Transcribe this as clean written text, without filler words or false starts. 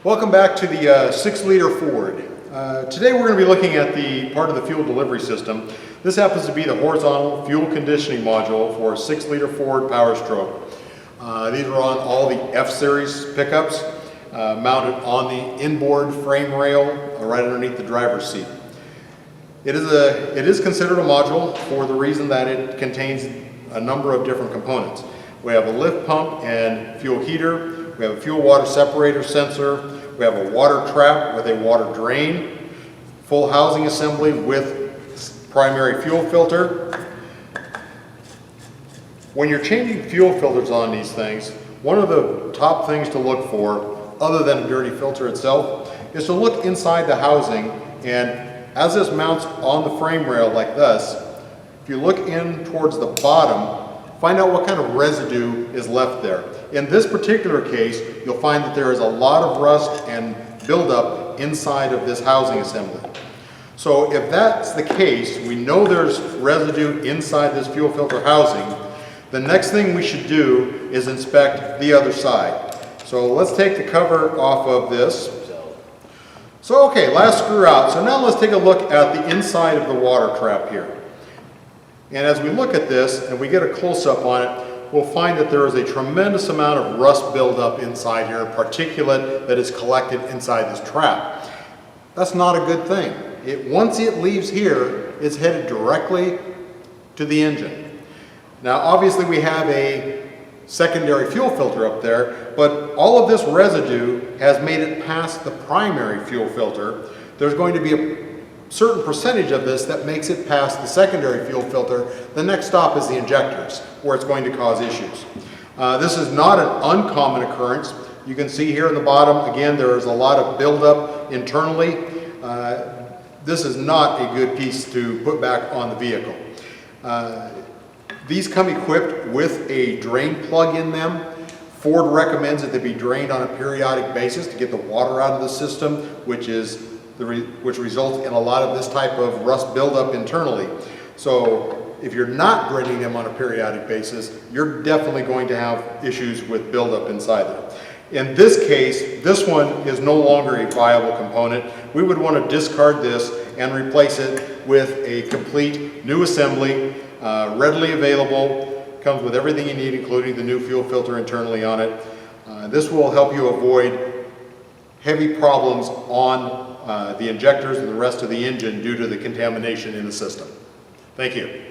Welcome back to the 6-liter Ford. Today we're going to be looking at the part of the fuel delivery system. This happens to be the horizontal fuel conditioning module for a 6-liter Ford Power Stroke. These are on all the F-Series pickups, mounted on the inboard frame rail right underneath the driver's seat. It is considered a module for the reason that it contains a number of different components. We have a lift pump and fuel heater. We have a fuel water separator sensor. We have a water trap with a water drain, full housing assembly with primary fuel filter. When you're changing fuel filters on these things, one of the top things to look for, other than a dirty filter itself, is to look inside the housing, and as this mounts on the frame rail like this, if you look in towards the bottom, find out what kind of residue is left there. In this particular case, you'll find that there is a lot of rust and buildup inside of this housing assembly. So if that's the case, we know there's residue inside this fuel filter housing. The next thing we should do is inspect the other side. So let's take the cover off of this. So okay, last screw out. So now let's take a look at the inside of the water trap here. And as we look at this and we get a close-up on it, we'll find that there is a tremendous amount of rust buildup inside here, particulate that is collected inside this trap. That's not a good thing. Once it leaves here, it's headed directly to the engine. Now obviously we have a secondary fuel filter up there, but all of this residue has made it past the primary fuel filter. There's going to be a certain percentage of this that makes it past the secondary fuel filter. The next stop is the injectors, where it's going to cause issues. This is not an uncommon occurrence. You can see here in the bottom, again, there is a lot of buildup internally. This is not a good piece to put back on the vehicle. These come equipped with a drain plug in them. Ford recommends that they be drained on a periodic basis to get the water out of the system, which results in a lot of this type of rust buildup internally. So if you're not draining them on a periodic basis, you're definitely going to have issues with buildup inside them. In this case, this one is no longer a viable component. We would want to discard this and replace it with a complete new assembly, readily available, comes with everything you need, including the new fuel filter internally on it. This will help you avoid heavy problems on the injectors and the rest of the engine due to the contamination in the system. Thank you.